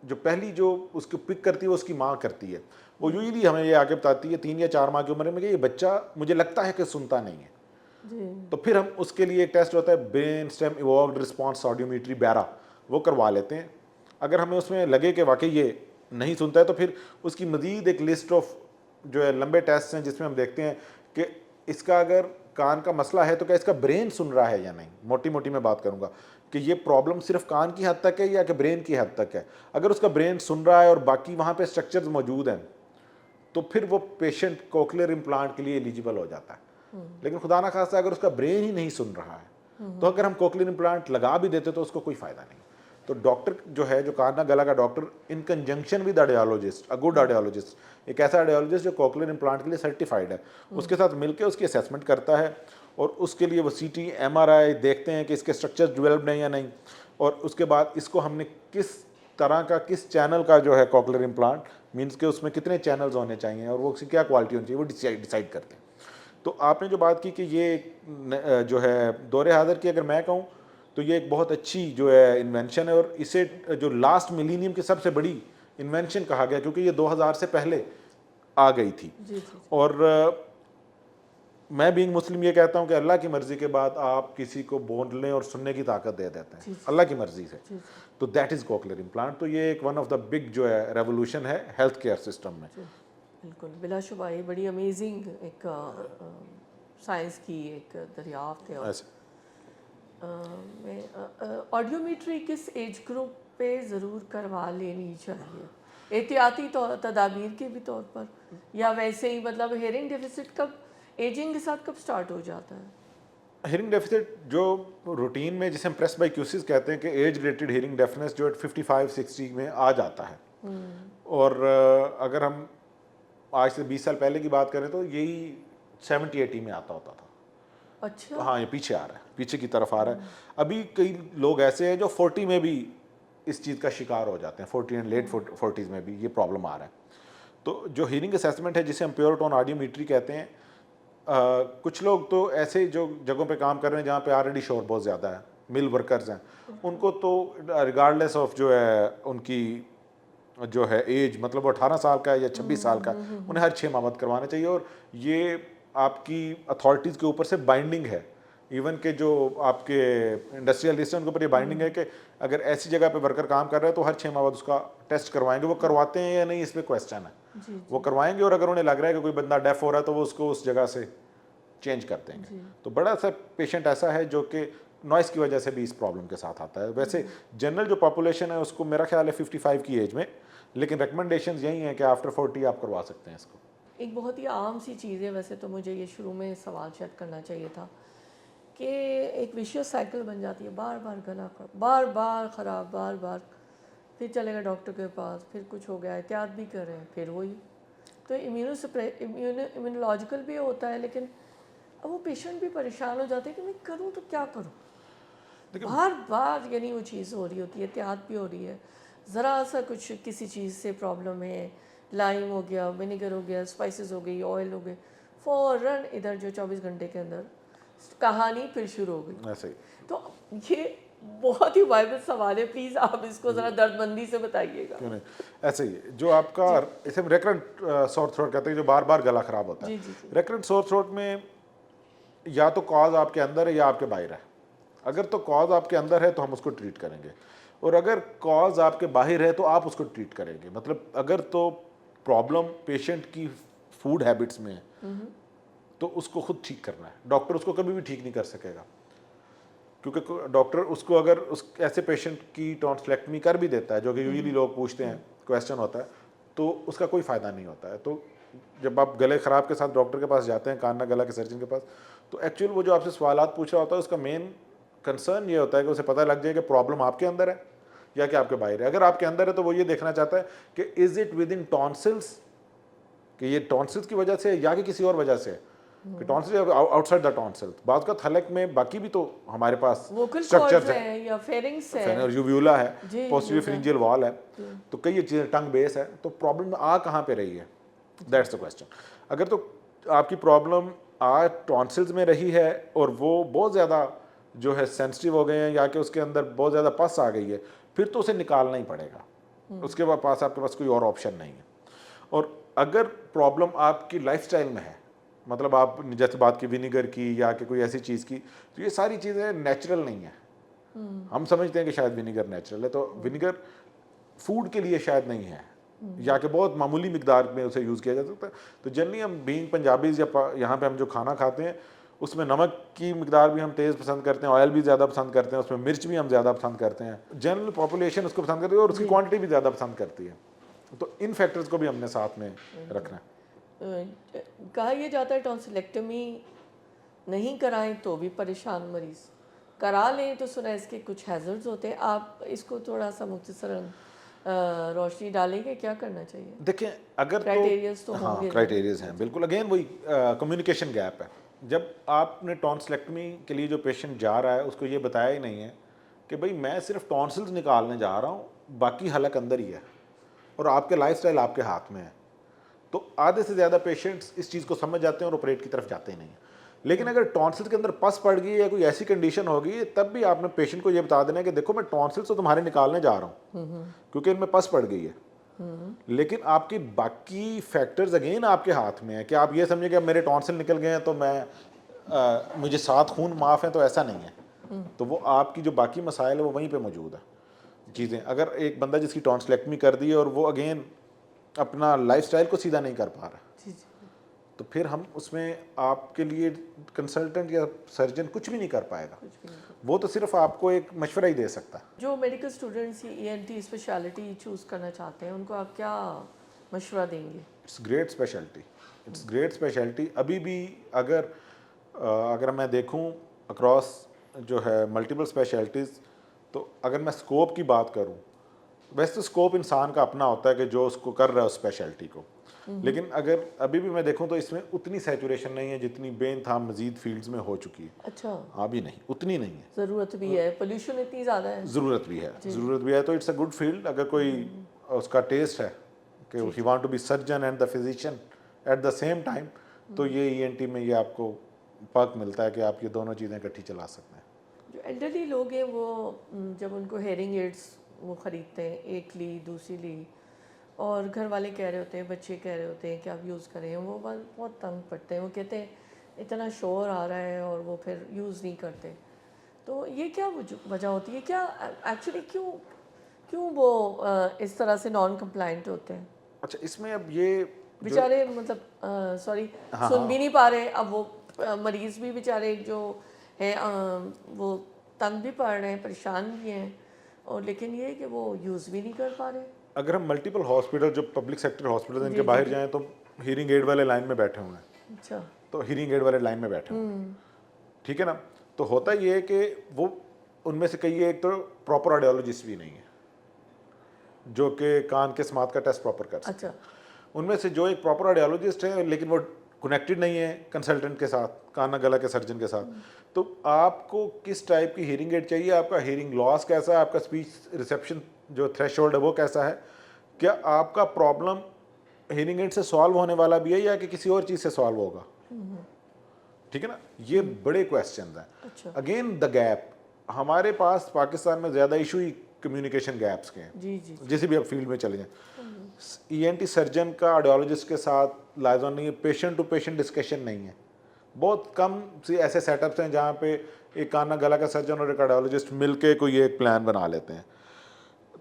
جو پہلی جو اس کو پک کرتی ہے وہ اس کی ماں کرتی ہے. وہ یوزلی ہمیں یہ آگے بتاتی ہے 3 یا 4 ماہ کی عمر میں کہ یہ بچہ مجھے لگتا ہے کہ سنتا نہیں ہے. تو پھر ہم اس کے لیے ایک ٹیسٹ ہوتا ہے برین اسٹیم ایوالوڈ رسپانس آڈیومیٹری بیرا, وہ کروا لیتے ہیں. اگر ہمیں اس میں لگے کہ واقعی یہ نہیں سنتا ہے تو پھر اس کی مزید ایک لسٹ آف جو ہے لمبے ٹیسٹ ہیں جس میں ہم دیکھتے ہیں کہ اس کا اگر کان کا مسئلہ ہے تو کیا اس کا برین سن رہا ہے یا نہیں. موٹی موٹی میں بات کروں گا کہ یہ پرابلم صرف کان کی حد تک ہے یا کہ برین کی حد تک ہے. اگر اس کا برین سن رہا ہے اور باقی وہاں پہ اسٹرکچرز موجود ہیں تو پھر وہ پیشنٹ کوکلیئر امپلانٹ کے لیے ایلیجیبل ہو جاتا ہے. لیکن خدا نہ خواستہ اگر اس کا برین ہی نہیں سن رہا ہے تو اگر ہم کوکلیئر امپلانٹ لگا بھی دیتے تو اس کو کوئی فائدہ نہیں. تو ڈاکٹر جو ہے, جو کان گلا کا doctor, in conjunction with audiologist, a good audiologist, ایک ایسا آڈیولوجسٹ جو کوکلیئر امپلانٹ کے لیے سرٹیفائڈ ہے, اس کے ساتھ مل کے اس کی اسیسمنٹ کرتا ہے, اور اس کے لیے وہ سی ٹی ایم آر آئی دیکھتے ہیں کہ اس کے اسٹرکچر ڈیولپڈ ہیں یا نہیں, اور اس کے بعد اس کو ہم نے کس طرح کا, کس چینل کا جو ہے کوکلیئر امپلانٹ, مینس کہ اس میں کتنے چینلز ہونے چاہیے اور وہ اس کی کیا کوالٹی ہونی چاہیے, وہ ڈیسائیڈ کرتے ہیں. تو آپ نے جو بات کی کہ یہ جو ہے دور حاضر کی اگر میں کہوں تو یہ ایک بہت اچھی جو ہے انوینشن ہے, اور اسے جو لاسٹ ملینیم کی سب سے بڑی انوینشن کہا گیا کیونکہ یہ 2000 سے پہلے آ گئی تھی. اور میں بینگ مسلم یہ کہتا ہوں کہ اللہ کی مرضی کے بعد آپ کسی کو بولنے اور سننے کی طاقت دے دیتے ہیں اللہ کی مرضی سے, تو دیٹ از کوکلیئر امپلانٹ. تو یہ ایک ون آف دا بگ جو ہے ریولیوشن ہے ہیلتھ کیئر سسٹم میں. بالکل, بلا شبہ یہ بڑی امیزنگ ایک سائنس کی ایک دریافت ہے. میں آڈیومیٹری کس ایج گروپ پہ ضرور کروا لینی چاہیے, احتیاطی تدابیر کے بھی طور پر, یا ویسے ہی مطلب ہیئرنگ ڈیفیسٹ کب ایجنگ کے ساتھ کب سٹارٹ ہو جاتا ہے؟ ہیئرنگ ڈیفیسٹ جو روٹین میں جسے ہم پریس بائی کیوسز کہتے ہیں کہ ایج ریلیٹڈ ہیئرنگ ڈیفنس جو 55-60 میں آ جاتا ہے, اور اگر ہم آج سے 20 سال پہلے کی بات کریں تو یہی 70-80 میں آتا ہوتا تھا. اچھا, ہاں, یہ پیچھے آ رہا ہے, پیچھے کی طرف آ رہا ہے. ابھی کئی لوگ ایسے ہیں جو 40 میں بھی اس چیز کا شکار ہو جاتے ہیں, 40 اینڈ لیٹ 40s میں بھی یہ پرابلم آ رہا ہے. تو جو ہیئرنگ اسیسمنٹ ہے جسے ہم پیور ٹون آڈیومیٹری کہتے ہیں, کچھ لوگ تو ایسے جو جگہوں پہ کام کر رہے ہیں جہاں پہ آلریڈی شور بہت زیادہ ہے, مل ورکرز ہیں, ان کو تو ریگارڈلیس آف جو ہے ان کی جو ہے ایج, مطلب وہ 18 سال کا ہے یا 26 سال کا ہے, انہیں ہر 6 ماہ بعد کروانا چاہیے. اور یہ آپ کی اتھارٹیز کے اوپر سے بائنڈنگ ہے, ایون کہ جو آپ کے انڈسٹریلسٹ ہیں ان کے اوپر یہ بائنڈنگ ہے کہ اگر ایسی جگہ پہ ورکر کام کر رہا ہے تو ہر 6 ماہ بعد اس کا ٹیسٹ کروائیں گے. وہ کرواتے ہیں یا نہیں اس پہ کویسچن ہے, وہ کروائیں گے, اور اگر انہیں لگ رہا ہے کہ کوئی بندہ ڈیف ہو رہا ہے تو وہ اس کو اس جگہ سے چینج کر دیں گے. تو بڑا سا پیشنٹ ایسا ہے جو کہ نوائز کی وجہ سے بھی اس پرابلم کے ساتھ آتا ہے. ویسے جنرل جو پاپولیشن ہے اس کو میرا خیال ہے 55 کی ایج میں, لیکن ریکمنڈیشنز یہی ہیں کہ آفٹر 40 آپ کروا سکتے ہیں اس کو. ایک بہت ہی عام سی چیز ہے, ویسے تو مجھے یہ شروع میں سوال شاید کرنا چاہیے تھا, کہ ایک ویشیس سائیکل بن جاتی ہے, بار بار گلا بار بار خراب, بار بار پھر چلے گا ڈاکٹر کے پاس, پھر کچھ ہو گیا احتیاط بھی کریں, پھر وہی. تو امیونولوجیکل بھی ہوتا ہے, لیکن اب وہ پیشنٹ بھی پریشان ہو جاتے ہیں کہ میں کروں تو کیا کروں, بار بار یعنی وہ چیز ہو رہی ہوتی ہے, احتیاط بھی ہو رہی ہے, ذرا سا کچھ کسی چیز سے پرابلم ہے، لائم ہو گیا، ونیگر ہو گیا، اسپائسز ہو گئی، آئل ہو گئے، فوراً ادھر جو 24 گھنٹے کے اندر کہانی پھر شروع ہو گئی. ایسے ہی. تو یہ بہت ہی وائبل سوال ہے، پلیز آپ اس کو ذرا درد مندی سے بتائیے گا. کیوں نہیں, ایسے ہی جو آپ کا اسے ہم ریکرنٹ سور تھروٹ کہتے ہیں, جو بار بار گلا خراب ہوتا ہے. ریکرنٹ سور تھروٹ میں یا تو کاز آپ کے اندر ہے یا آپ کے باہر ہے. اگر تو کاز آپ کے اندر ہے تو ہم اس کو ٹریٹ کریں گے, اور اگر کاز آپ کے باہر ہے تو آپ اس کو ٹریٹ کریں گے. مطلب اگر تو پرابلم پیشنٹ کی فوڈ ہیبٹس میں ہے تو اس کو خود ٹھیک کرنا ہے. ڈاکٹر اس کو کبھی بھی ٹھیک نہیں کر سکے گا, کیونکہ ڈاکٹر اس کو اگر اس ایسے پیشنٹ کی ٹونسلیکٹمی کر بھی دیتا ہے, جو کہ یوزلی لوگ پوچھتے ہیں, کویشچن ہوتا ہے, تو اس کا کوئی فائدہ نہیں ہوتا ہے. تو جب آپ گلے خراب کے ساتھ ڈاکٹر کے پاس جاتے ہیں, کان گلا کے سرجن کے پاس, تو ایکچوئل وہ جو آپ سے سوالات پوچھ رہا ہوتا ہے اس کا مین کنسرن یہ ہوتا ہے کہ اسے پتہ لگ جائے کہ پرابلم آپ کے اندر ہے یا کہ آپ کے باہر ہے. اگر آپ کے اندر ہے تو وہ یہ دیکھنا چاہتا ہے کہ از اٹ ود ان ٹونسلس, کہ یہ ٹونسلس کی وجہ سے یا کہ کسی اور وجہ سے, کہ ٹونسل آؤٹ سائڈ دا ٹونسل. بعض کا حلق میں باقی بھی تو ہمارے پاس اسٹرکچرز ہیں, یا فیرنگس ہے, یوویولا ہے, پوسٹیریور فرنجیل وال ہے, تو کئی چیزیں, ٹنگ بیس ہے. تو پرابلم آ کہاں پہ رہی ہے, دیٹس دا کویسچن. اگر تو آپ کی پرابلم آ ٹونسلز میں رہی ہے اور وہ بہت زیادہ جو ہے سینسٹیو ہو گئے ہیں, یا کہ اس کے اندر بہت زیادہ پس آ گئی ہے, پھر تو اسے نکالنا ہی پڑے گا. اس کے پاس آپ کے پاس کوئی اور آپشن نہیں ہے. اور اگر پرابلم آپ کی لائف سٹائل میں ہے, مطلب آپ جیسے بات کی ونیگر کی یا کہ کوئی ایسی چیز کی, تو یہ ساری چیزیں نیچرل نہیں ہیں. ہم سمجھتے ہیں کہ شاید ونیگر نیچرل ہے, تو ونیگر فوڈ کے لیے شاید نہیں ہے, یا کہ بہت معمولی مقدار میں اسے یوز کیا جا سکتا ہے. تو جنرلی ہم بینگ پنجابیز یا یہاں پہ ہم جو کھانا کھاتے ہیں اس میں نمک کی مقدار بھی ہم تیز پسند کرتے ہیں, آئل بھی زیادہ پسند کرتے ہیں, اس میں مرچ بھی ہم زیادہ پسند کرتے ہیں. جنرل پاپولیشن اس کو پسند کرتی ہے اور اس کی کوانٹٹی بھی زیادہ پسند کرتی ہے. تو ان فیکٹرز کو بھی ہم نے ساتھ میں رکھنا ہے. کہا یہ جاتا ہے ٹونسلیکٹمی نہیں کرائیں تو بھی پریشان مریض, کرا لیں تو سنا اس کے کچھ ہیزرڈز ہوتے ہیں. آپ اس کو تھوڑا سا مختصراً روشنی ڈالیں گے, کیا کرنا چاہیے؟ دیکھیں اگر کرائٹیریاز تو ہوں گے, کرائٹیریاز ہیں بالکل. اگین وہی کمیونیکیشن گیپ ہے. جب آپ نے ٹونسلیکٹمی کے لیے جو پیشنٹ جا رہا ہے اس کو یہ بتایا ہی نہیں ہے کہ بھئی میں صرف ٹونسلز نکالنے جا رہا ہوں, باقی حلق اندر ہی ہے, اور آپ کے لائف سٹائل آپ کے ہاتھ میں ہے, تو آدھے سے زیادہ پیشنٹس اس چیز کو سمجھ جاتے ہیں اور آپریٹ کی طرف جاتے ہی نہیں ہیں. لیکن اگر ٹونسل کے اندر پس پڑ گئی یا کوئی ایسی کنڈیشن ہوگی, تب بھی آپ نے پیشنٹ کو یہ بتا دینا ہے کہ دیکھو میں ٹونسل تو تمہارے نکالنے جا رہا ہوں کیونکہ ان میں پس پڑ گئی ہے, لیکن آپ کی باقی فیکٹرز اگین آپ کے ہاتھ میں ہے. کہ آپ یہ سمجھیں کہ اب میرے ٹونسل نکل گئے ہیں تو میں مجھے 7 خون معاف ہیں, تو ایسا نہیں ہے. تو وہ آپ کی جو باقی مسائل ہے وہ وہیں پہ موجود ہے چیزیں. اگر ایک بندہ جس کی ٹونسلیکٹمی کر دی ہے اور وہ اگین اپنا لائف سٹائل کو سیدھا نہیں کر پا رہا, تو پھر ہم اس میں آپ کے لیے کنسلٹنٹ یا سرجن کچھ بھی نہیں کر پائے گا. وہ تو صرف آپ کو ایک مشورہ ہی دے سکتا ہے. جو میڈیکل اسٹوڈنٹس ای این ٹی اسپیشلٹی چوز کرنا چاہتے ہیں ان کو آپ کیا مشورہ دیں گے؟ It's great specialty, it's great specialty. ابھی بھی اگر میں دیکھوں اکراس جو ہے ملٹیپل اسپیشلٹیز, تو اگر میں اسکوپ کی بات کروں, ویسے تو اسکوپ انسان کا اپنا ہوتا ہے کہ جو اس کو کر رہا ہے اس اسپیشلٹی کو, لیکن اگر ابھی بھی میں دیکھوں تو اس میں اتنی سیچوریشن نہیں ہے جتنی بے انتہا مزید فیلڈز میں ہو چکی ہے. اچھا, ابھی نہیں, اتنی نہیں ہے. ضرورت بھی ہے, پولیوشن اتنی زیادہ ہے. ضرورت بھی ہے, تو اٹس اے گڈ فیلڈ. اگر کوئی اس کا ٹیسٹ ہے کہ he want to be surgeon and the physician at the same time, تو یہ ای این ٹی میں یہ آپ کو فرق ملتا ہے کہ آپ یہ دونوں چیزیں اکٹھی چلا سکتے ہیں. جو ایلڈرلی لوگ ہیں وہ جب ان کو ہیئرنگ ایڈس وہ خریدتے ہیں, ایک لی دوسری لی, اور گھر والے کہہ رہے ہوتے ہیں, بچے کہہ رہے ہوتے ہیں کہ آپ یوز کریں, وہ بہت تنگ پڑتے ہیں. وہ کہتے ہیں اتنا شور آ رہا ہے, اور وہ پھر یوز نہیں کرتے. تو یہ کیا وجہ ہوتی ہے, کیا ایکچولی کیوں وہ اس طرح سے نان کمپلائنٹ ہوتے ہیں؟ اچھا, اس میں اب یہ بیچارے مطلب سوری سن بھی نہیں پا رہے, اب وہ مریض بھی بیچارے جو ہیں وہ تنگ بھی پڑ رہے ہیں, پریشان بھی ہیں, اور لیکن یہ کہ وہ یوز بھی نہیں کر پا رہے. اگر ہم ملٹیپل ہاسپٹل جو پبلک سیکٹر ہاسپٹل ان کے باہر جائیں تو ہیئرنگ ایڈ والے لائن میں بیٹھے ہوئے ہیں. اچھا, تو ہیئرنگ ایڈ والے لائن میں بیٹھے ہوئے ہیں, ٹھیک ہے نا. تو ہوتا یہ ہے کہ وہ ان میں سے کئی ایک تو پراپر آڈیولوجسٹ بھی نہیں ہے جو کہ کان کے سماعت کا ٹیسٹ پراپر کر سکتے ہیں. ان میں سے جو ایک پراپر آڈیولوجسٹ ہے لیکن وہ کنیکٹڈ نہیں ہے کنسلٹنٹ کے ساتھ, کان گلا کے سرجن کے ساتھ. تو آپ کو کس ٹائپ کی ہیئرنگ ایڈ چاہیے, آپ کا ہیئرنگ لاس کیسا ہے, آپ کا اسپیچ ریسیپشن جو تھریش ہولڈ ہے وہ کیسا ہے, کیا آپ کا پرابلم ہیئرنگ ایڈ سے سالو ہونے والا بھی ہے یا کہ کسی اور چیز سے سالو ہوگا, ٹھیک ہے نا, یہ بڑے کویسچنز ہیں. اچھا اگین دا گیپ, ہمارے پاس پاکستان میں زیادہ ایشو ہی کمیونیکیشن گیپس کے ہیں, جی جی جیسے بھی آپ فیلڈ میں چلے جائیں. ای این ٹی سرجن کا آڈیولوجسٹ کے ساتھ لائزون نہیں ہے, پیشنٹ ٹو پیشنٹ ڈسکشن نہیں ہے. بہت کم سی ایسے سیٹ اپس ہیں جہاں پہ ایک کانا گلا کا سرجن اور ایک آڈیولوجسٹ مل کے کوئی ایک پلان بنا لیتے ہیں.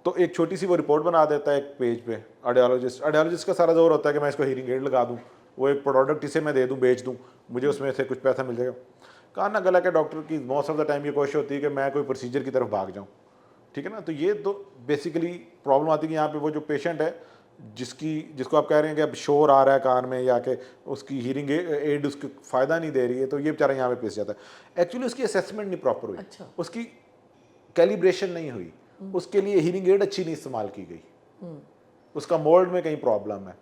تو ایک چھوٹی سی وہ رپورٹ بنا دیتا ہے ایک پیج پہ آڈیولوجسٹ کا سارا زور ہوتا ہے کہ میں اس کو ہیئرنگ ایڈ لگا دوں, وہ ایک پروڈکٹ اسے میں دے دوں, بیچ دوں, مجھے اس میں سے کچھ پیسہ مل جائے گا. کانا گلا کے ڈاکٹر کی موسٹ آف دا ٹائم یہ کوشش ہوتی ہے کہ میں کوئی پروسیجر کی طرف بھاگ جاؤں, ٹھیک ہے نا. تو یہ تو بیسیکلی پرابلم آتی ہے کہ یہاں پہ وہ جو پیشنٹ ہے جس کو آپ کہہ رہے ہیں کہ اب شور آ رہا ہے کان میں یا کہ اس کی ہیئرنگ ایڈ اس کو فائدہ نہیں دے رہی ہے, تو یہ بیچارہ یہاں پہ پھنس جاتا ہے. ایکچولی اس کی اسیسمنٹ نہیں پراپر ہوئی, اچھا اس کی کیلیبریشن نہیں ہوئی, اس کے لیے ہیئرنگ ایڈ اچھی نہیں استعمال کی گئی, اس کا مولڈ میں کہیں پرابلم ہے,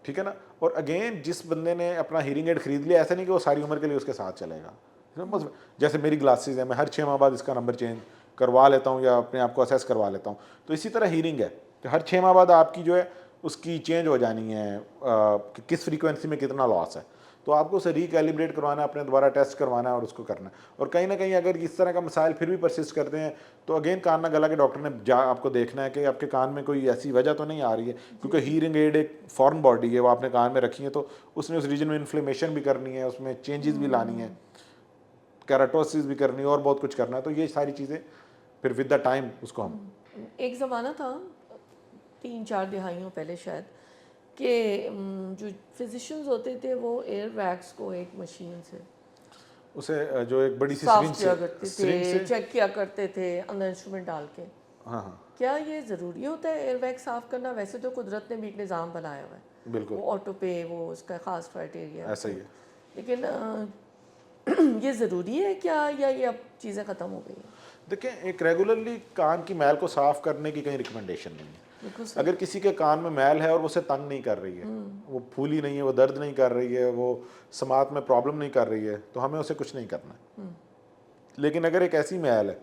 ٹھیک ہے نا. اور اگین جس بندے نے اپنا ہیئرنگ ایڈ خرید لیا, ایسا نہیں کہ وہ ساری عمر کے لیے اس کے ساتھ چلے گا. جیسے میری گلاسز ہیں, میں ہر 6 ماہ بعد اس کا نمبر چینج کروا لیتا ہوں یا اپنے آپ کو اسیس کروا لیتا ہوں. تو اسی طرح ہیئرنگ ہے کہ ہر 6 ماہ بعد آپ کی جو ہے اس کی چینج ہو جانی ہے کہ کس فریکوینسی میں کتنا لاس ہے. تو آپ کو اسے ریکیلیبریٹ کروانا ہے, اپنے دوبارہ ٹیسٹ کروانا ہے اور اس کو کرنا ہے. اور کہیں نہ کہیں اگر اس طرح کا مسائل پھر بھی پرسسٹ کرتے ہیں تو اگین کان گلا کے ڈاکٹر نے آپ کو دیکھنا ہے کہ آپ کے کان میں کوئی ایسی وجہ تو نہیں آ رہی ہے, کیونکہ ہیئرنگ ایڈ ایک فارن باڈی ہے, وہ آپ نے کان میں رکھی ہے تو اس نے اس ریجن میں انفلیمیشن بھی کرنی ہے, اس میں چینجز بھی لانی ہے, کیراٹوسس بھی کرنی ہے اور بہت کچھ کرنا ہے. تو یہ ساری چیزیں پھر ود دا ٹائم اس کو ہم ایک زمانہ تھا 3-4 دہائیوں پہلے شاید کہ جو فزیشنز ہوتے تھے وہ ایئر ویکس کو ایک مشین سے اسے جو ایک بڑی سی صاف کیا کرتے تھے, چیک کیا کرتے تھے اندر انسٹرومنٹ ڈال کے. ہاں ہاں کیا یہ ضروری ہوتا ہے ایئر ویکس صاف کرنا؟ ویسے تو قدرت نے بھی ایک نظام بنایا ہوا ہے, بالکل وہ آٹو پے, وہ اس کا خاص کرائٹیریا ایسا ہی ہے. لیکن یہ ضروری ہے کیا, یا یہ اب چیزیں ختم ہو گئی ہیں؟ دیکھیں, ایک ریگولرلی کان کی میل کو صاف کرنے کی کہیں ریکمنڈیشن نہیں ہے. بالکل اگر کسی کے کان میں میل ہے اور وہ اسے تنگ نہیں کر رہی ہے, وہ پھولی نہیں ہے, وہ درد نہیں کر رہی ہے, وہ سماعت میں پرابلم نہیں کر رہی ہے, تو ہمیں اسے کچھ نہیں کرنا ہے. لیکن اگر ایک ایسی میل ہے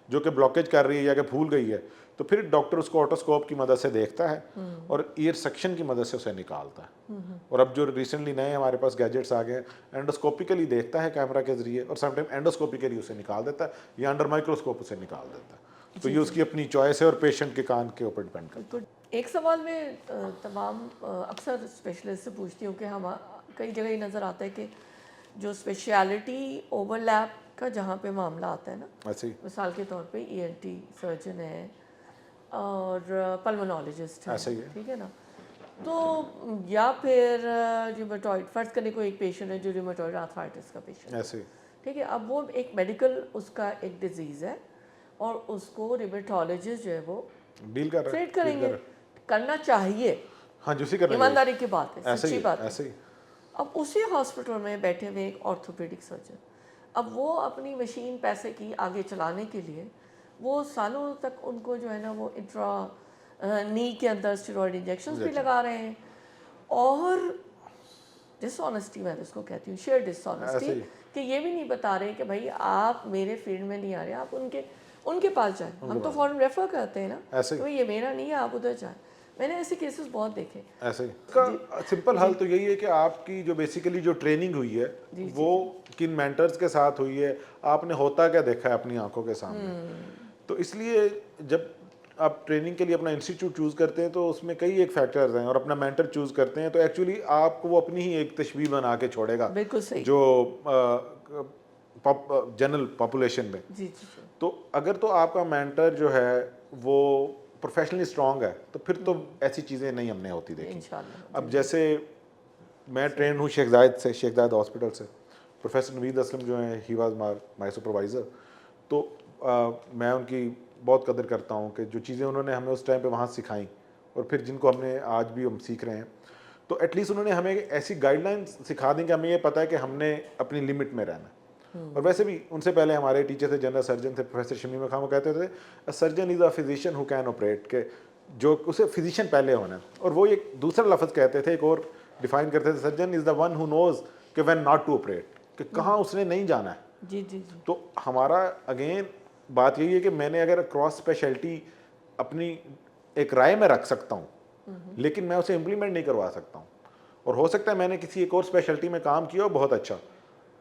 جو کہ بلاکیج کر رہی ہے یا کہ پھول گئی ہے, تو پھر ڈاکٹر اس کو آٹوسکوپ کی مدد سے دیکھتا ہے اور ایئر سیکشن کی مدد سے اسے نکالتا ہے. اور اب جو ریسنٹلی نئے ہمارے پاس گیجٹس آ گئے ہیں, اینڈوسکوپیکلی دیکھتا ہے کیمرہ کے ذریعے, اور سم ٹائم اینڈوسکوپیکلی اسے نکال دیتا ہے یا انڈر مائکروسکوپ اسے نکال دیتا ہے. تو یہ اس کی اپنی چوائس ہے اور پیشنٹ کے کان کے اوپر ڈپینڈ کرتا ہے. ایک سوال میں تمام اکثر اسپیشلسٹ سے پوچھتی ہوں کہ ہم کئی جگہ یہ نظر آتا ہے کہ جو اسپیشلٹی اوور لیپ کا جہاں پہ معاملہ آتا ہے نا, ایسے ہی مثال کے طور پہ ای این ٹی سرجن ہے اور پلمونالوجسٹ ہے, ٹھیک ہے نا, تو یا پھر ریومیٹوئڈ, فرض کرنے کو ایک پیشنٹ ہے جو ریومیٹوئڈ آرتھرائٹس کا پیشنٹ ہے, ایسے ہی ٹھیک ہے. اب وہ ایک میڈیکل اس کا ایک ڈیزیز ہے اور اس کو ریومیٹولوجسٹ جو ہے وہ ڈیل کر رہا ہے, ٹریٹ کریں گے, کرنا چاہیے, ہاں جو اسی کرنا ایمانداری کی بات ہے, ایسے سچی ہی بات ہے. ایسے ہی اب اسی ہاسپٹل میں بیٹھے ہوئے ایک آرتھوپیڈک سرجن, اب وہ اپنی مشین پیسے کی آگے چلانے کے لیے وہ سالوں تک ان کو جو ہے نا وہ انٹرا نی کے اندر اسٹیرائڈ انجیکشنز بھی لگا رہے ہیں, اور ڈس آنیسٹی میں اس کو کہتی ہوں, شیئر ڈس آنیسٹی, کہ یہ بھی نہیں بتا رہے کہ بھائی آپ میرے فیلڈ میں نہیں آ رہے, آپ ان کے پاس جائیں. ہم تو فوراً ریفر کرتے ہیں نا, تو یہ میرا نہیں ہے, آپ ادھر جائیں. میں نے ایسے کیسز بہت دیکھے. ایسے ہی اس کا سمپل حل تو یہی ہے کہ آپ کی جو بیسیکلی جو ٹریننگ ہوئی ہے وہ کن مینٹرز کے ساتھ ہوئی ہے, آپ نے ہوتا کیا دیکھا ہے اپنی آنکھوں کے سامنے. تو اس لیے جب آپ ٹریننگ کے لیے اپنا انسٹیٹیوٹ چوز کرتے ہیں تو اس میں کئی ایک فیکٹرز ہیں, اور اپنا مینٹر چوز کرتے ہیں تو ایکچولی آپ کو وہ اپنی ہی ایک تشبیہ بنا کے چھوڑے گا بالکل صحیح جو جنرل پاپولیشن میں. جی جی جی. تو اگر تو آپ کا مینٹر جو ہے وہ پروفیشنلی اسٹرانگ ہے تو پھر تو ایسی چیزیں نہیں ہم نے ہوتی دیکھی. انشاءاللہ. اب جیسے میں ٹرین ہوں شیخ زائد سے, شیخ زائد ہاسپٹل سے. پروفیسر نوید اسلم جو ہیں ہی واز مائی سپروائزر, تو میں ان کی بہت قدر کرتا ہوں کہ جو چیزیں انہوں نے ہمیں اس ٹائم پہ وہاں سکھائیں اور پھر جن کو ہم نے آج بھی ہم سیکھ رہے ہیں, تو ایٹ لیسٹ انہوں نے ہمیں ایسی گائیڈ لائنس سکھا دیں کہ ہمیں یہ پتہ ہے کہ ہم نے اپنی لمٹ میں رہنا ہے. اور ویسے بھی ان سے پہلے ہمارے ٹیچر تھے, جنرل سرجن تھے پروفیسر شمیم خان, وہ کہتے تھے surgeon is a physician who can operate, کہ جو اسے فزیشین پہلے ہونا ہے. اور وہ ایک دوسرا لفظ کہتے تھے, ایک اور ڈیفائن کرتے تھے, سرجن از دا ون ہو نوز کہ وین ناٹ ٹو آپریٹ, کہ کہاں اس نے نہیں جانا ہے. جی جی جی. تو ہمارا اگین بات یہی ہے کہ میں نے اگر کراس اسپیشلٹی اپنی ایک رائے میں رکھ سکتا ہوں لیکن میں اسے امپلیمنٹ نہیں کروا سکتا ہوں. اور ہو سکتا ہے میں نے کسی ایک اور اسپیشلٹی میں کام کیا ہو بہت اچھا,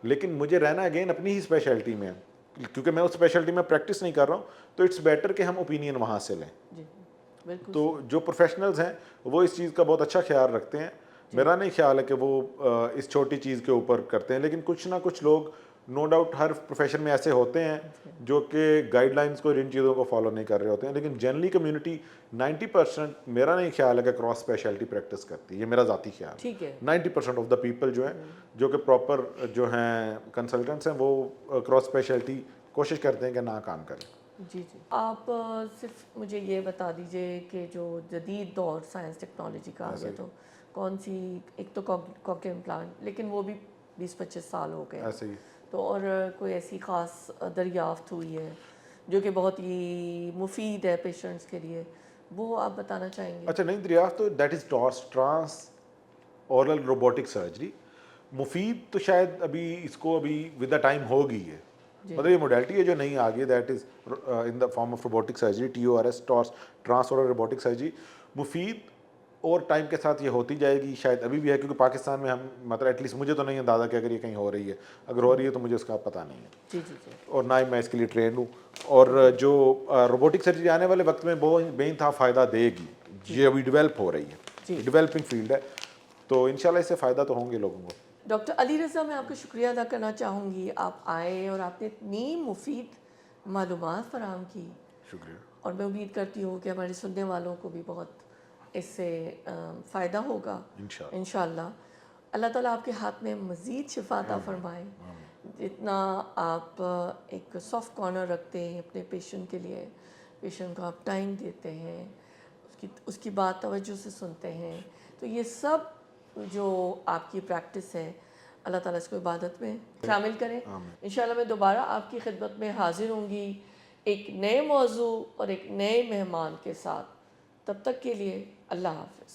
لیکن مجھے رہنا اگین اپنی ہی اسپیشلٹی میں ہے کیونکہ میں اس اسپیشلٹی میں پریکٹس نہیں کر رہا ہوں, تو اٹس بیٹر کہ ہم اوپینین وہاں سے لیں. جی بالکل. تو جو پروفیشنلز ہیں وہ اس چیز کا بہت اچھا خیال رکھتے ہیں. میرا نہیں خیال ہے کہ وہ اس چھوٹی چیز کے اوپر کرتے ہیں, لیکن کچھ نہ کچھ لوگ نو ڈاؤٹ ہر پروفیشن میں ایسے ہوتے ہیں جو کہ گائیڈ لائنس کو ان چیزوں کو فالو نہیں کر رہے ہوتے ہیں, لیکن جنرلی کمیونٹی 90% میرا نہیں خیال ہے کہ کراس اسپیشلٹی پریکٹس کرتی ہے, یہ میرا ذاتی خیال ہے. ٹھیک ہے. 90% آف دا پیپل جو ہیں جو کہ پراپر جو ہیں کنسلٹنٹس ہیں وہ کراس اسپیشلٹی کوشش کرتے ہیں کہ نہ کام کریں. جی جی. آپ صرف مجھے یہ بتا دیجئے کہ جو جدید دور سائنس ٹیکنالوجی کا آ گیا تو کون سی, ایک تو کوکلیر امپلانٹ, لیکن وہ بھی 20-25 سال ہو گئے ایسے ہی تو, اور کوئی ایسی خاص دریافت ہوئی ہے جو کہ بہت ہی مفید ہے پیشنٹس کے لیے, وہ آپ بتانا چاہیں گے؟ اچھا نہیں, دریافت تو that is trans oral robotic surgery. مفید تو شاید ابھی اس کو ابھی ود دا ٹائم ہو گئی ہے, مطلب یہ موڈیلٹی ہے جو نہیں آ گئی, that is in the form of robotic surgery, TORS, trans oral robotic surgery. مفید اور ٹائم کے ساتھ یہ ہوتی جائے گی, شاید ابھی بھی ہے کیونکہ پاکستان میں ہم مطلب ایٹ لیسٹ مجھے تو نہیں اندازہ کہ اگر یہ کہیں ہو رہی ہے, اگر ہو رہی ہے تو مجھے اس کا پتہ نہیں ہے. جی جی جی. اور نہ ہی میں اس کے لیے ٹرینڈ ہوں. اور جو روبوٹک سرجری آنے والے وقت میں بہت بے انتہا فائدہ دے گی, یہ ابھی ڈیولپ ہو رہی ہے, ڈیولپنگ فیلڈ ہے, تو انشاءاللہ اس سے فائدہ تو ہوں گے لوگوں کو. ڈاکٹر علی رضا, میں آپ کا شکریہ ادا کرنا چاہوں گی, آپ آئے اور آپ نے اتنی مفید معلومات فراہم کی. شکریہ. اور میں امید کرتی ہوں کہ ہمارے سننے والوں کو بھی بہت اس سے فائدہ ہوگا انشاءاللہ. اللہ تعالیٰ آپ کے ہاتھ میں مزید شفا عطا فرمائے. جتنا آپ ایک سافٹ کارنر رکھتے ہیں اپنے پیشنٹ کے لیے, پیشنٹ کو آپ ٹائم دیتے ہیں, اس کی بات توجہ سے سنتے ہیں, تو یہ سب جو آپ کی پریکٹس ہے اللہ تعالیٰ اس کو عبادت میں شامل کریں. انشاءاللہ میں دوبارہ آپ کی خدمت میں حاضر ہوں گی ایک نئے موضوع اور ایک نئے مہمان کے ساتھ. تب تک کے لیے اللہ حافظ.